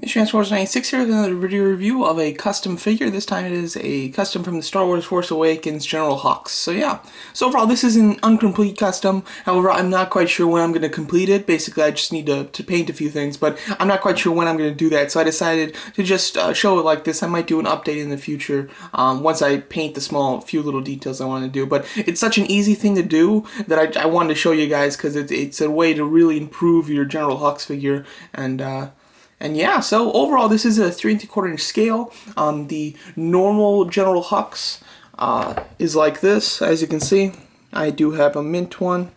It's Transformers96 here with another video review of a custom figure. This time it is a custom from the Star Wars Force Awakens General Hux. So yeah, so overall this is an incomplete custom. However, I'm not quite sure when I'm going to complete it. Basically, I just need to paint a few things, but I'm not quite sure when I'm going to do that. So I decided to just show it like this. I might do an update in the future once I paint the few little details I want to do. But it's such an easy thing to do that I wanted to show you guys because it's a way to really improve your General Hux figure. And yeah, so overall this is a 3 3/4 inch scale. The normal General Hux is like this, as you can see. I do have a mint one.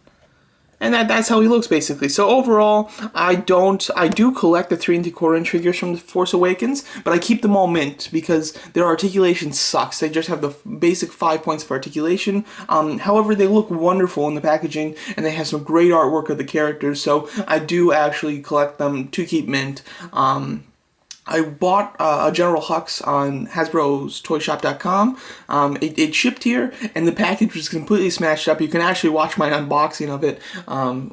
And that's how he looks basically. So overall, I do collect the 3 3/4 inch figures from the Force Awakens, but I keep them all mint because their articulation sucks. They just have the basic 5 points of articulation. However, they look wonderful in the packaging, and they have some great artwork of the characters. So I do actually collect them to keep mint. I bought a General Hux on Hasbro's Toyshop.com. It shipped here, and the package was completely smashed up. You can actually watch my unboxing of it,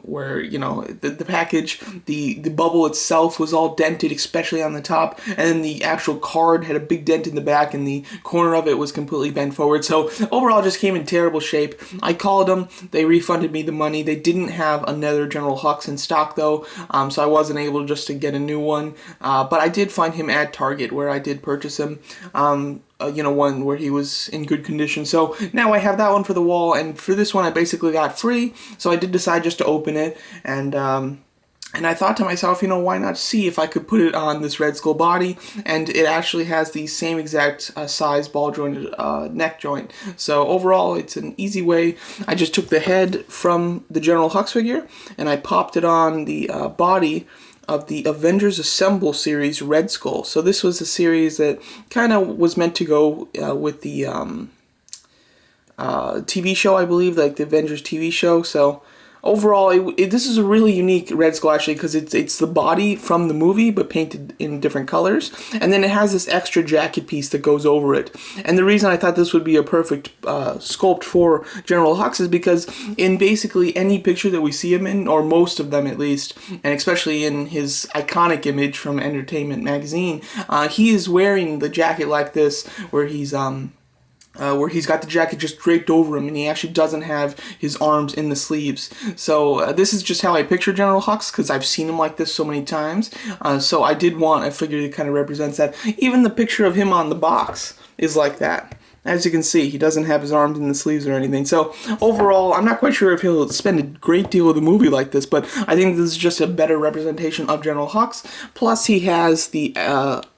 where, you know, the package, the bubble itself was all dented, especially on the top, and then the actual card had a big dent in the back, and the corner of it was completely bent forward. So overall, it just came in terrible shape. I called them. They refunded me the money. They didn't have another General Hux in stock, though, so I wasn't able just to get a new one. But I did find him at Target, where I did purchase him, you know, one where he was in good condition. So now I have that one for the wall, and for this one I basically got free, so I did decide just to open it, and I thought to myself, you know, why not see if I could put it on this Red Skull body, and it actually has the same exact size ball jointed neck joint. So overall, it's an easy way. I just took the head from the General Hux figure, and I popped it on the body of the Avengers Assemble series Red Skull. So this was a series that kind of was meant to go with the TV show, I believe, like the Avengers TV show. So overall, this is a really unique Red Skull, actually, because it's the body from the movie, but painted in different colors. And then it has this extra jacket piece that goes over it. And the reason I thought this would be a perfect sculpt for General Hux is because in basically any picture that we see him in, or most of them at least, and especially in his iconic image from Entertainment Magazine, he is wearing the jacket like this, where he's got the jacket just draped over him, and he actually doesn't have his arms in the sleeves. So this is just how I picture General Hux, because I've seen him like this so many times. So I did want a figure that kind of represents that. Even the picture of him on the box is like that. As you can see, he doesn't have his arms in the sleeves or anything. So overall, I'm not quite sure if he'll spend a great deal of the movie like this, but I think this is just a better representation of General Hux. Plus, he has the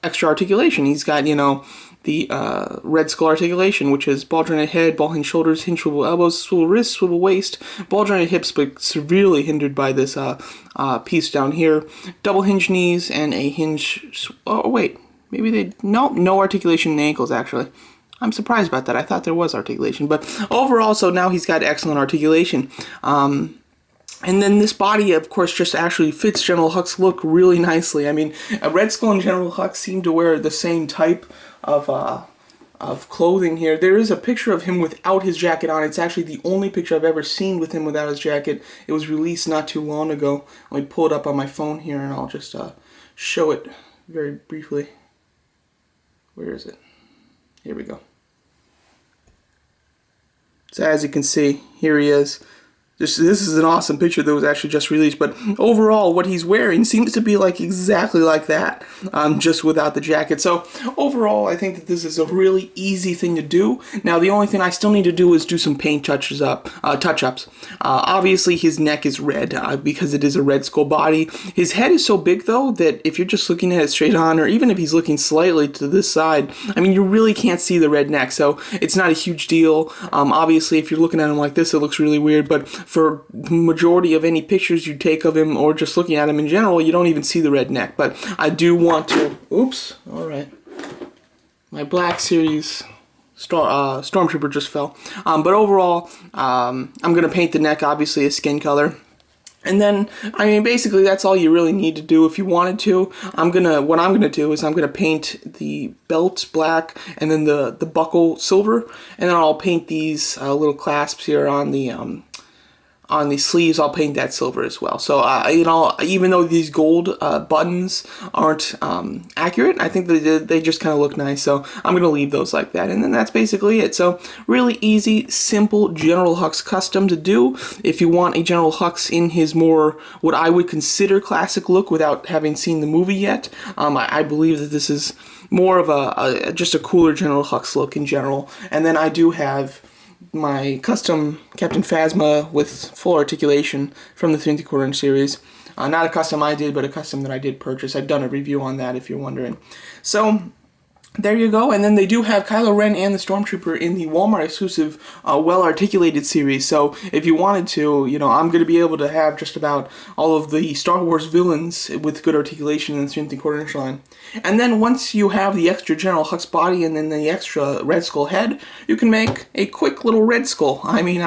extra articulation. He's got, you know, the Red Skull articulation, which is ball jointed head, ball hinge shoulders, hinge swivel elbows, swivel wrists, swivel waist, ball jointed hips, but severely hindered by this piece down here, double hinge knees, and a hinge. Oh wait, maybe no articulation in the ankles actually. I'm surprised about that. I thought there was articulation, but overall, so now he's got excellent articulation. And then this body, of course, just actually fits General Hux look really nicely. I mean, Red Skull and General Hux seem to wear the same type of clothing here. There is a picture of him without his jacket on. It's actually the only picture I've ever seen with him without his jacket. It was released not too long ago. Let me pull it up on my phone here, and I'll just show it very briefly. Where is it? Here we go. So as you can see, here he is. This is an awesome picture that was actually just released, but overall what he's wearing seems to be like exactly like that, just without the jacket. So overall, I think that this is a really easy thing to do. Now the only thing I still need to do is do some paint touch-ups. Obviously his neck is red because it is a Red Skull body. His head is so big though that if you're just looking at it straight on, or even if he's looking slightly to this side, I mean, you really can't see the red neck, so it's not a huge deal. Obviously if you're looking at him like this, it looks really weird, but for the majority of any pictures you take of him, or just looking at him in general, you don't even see the red neck. But I do want to... Oops. Alright. My Black Series Stormtrooper just fell. But overall, I'm going to paint the neck, obviously, a skin color. And then, I mean, basically that's all you really need to do if you wanted to. What I'm gonna do is I'm gonna paint the belt black, and then the buckle silver, and then I'll paint these little clasps here on the on the sleeves, I'll paint that silver as well. So, you know, even though these gold buttons aren't accurate, I think they just kind of look nice. So I'm going to leave those like that. And then that's basically it. So really easy, simple General Hux custom to do. If you want a General Hux in his more, what I would consider classic look without having seen the movie yet, I believe that this is more of just a cooler General Hux look in general. And then I do have my custom Captain Phasma with full articulation from the 3.75-inch series. Not a custom I did, but a custom that I did purchase. I've done a review on that if you're wondering. So there you go. And then they do have Kylo Ren and the Stormtrooper in the Walmart exclusive well-articulated series. So if you wanted to, you know, I'm going to be able to have just about all of the Star Wars villains with good articulation in the 3.75-inch line. And then once you have the extra General Hux body and then the extra Red Skull head, you can make a quick little Red Skull. I mean,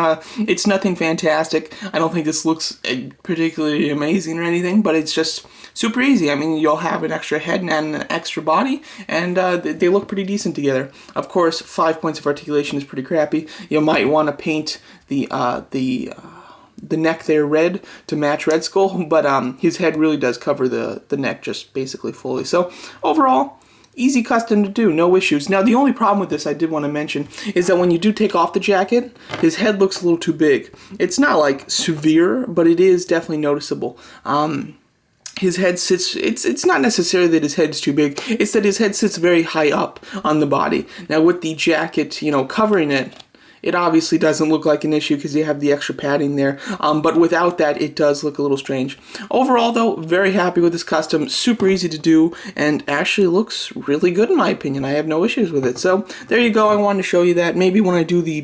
it's nothing fantastic. I don't think this looks particularly amazing or anything, but it's just super easy. I mean, you'll have an extra head and an extra body, and they look pretty decent together. Of course, 5 points of articulation is pretty crappy. You might want to paint the neck there red to match Red Skull, but his head really does cover the neck just basically fully. So overall, easy custom to do, no issues. Now the only problem with this I did want to mention is that when you do take off the jacket, his head looks a little too big. It's not like severe, but it is definitely noticeable. His head sits, it's not necessarily that his head's too big, it's that his head sits very high up on the body. Now with the jacket, you know, covering it, it obviously doesn't look like an issue because you have the extra padding there, but without that, it does look a little strange. Overall, though, very happy with this custom, super easy to do, and actually looks really good in my opinion. I have no issues with it. So there you go, I wanted to show you that. Maybe when I do the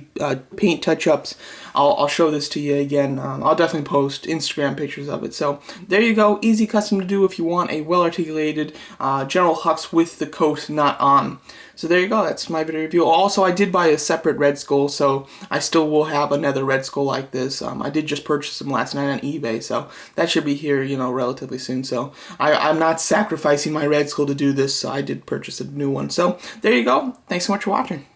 paint touch-ups, I'll show this to you again. I'll definitely post Instagram pictures of it. So there you go, easy custom to do if you want a well-articulated General Hux with the coat not on. So there you go, that's my video review. Also, I did buy a separate Red Skull, so I still will have another Red Skull like this. I did just purchase them last night on eBay, so that should be here, you know, relatively soon. So I'm not sacrificing my Red Skull to do this, so I did purchase a new one. So there you go, thanks so much for watching.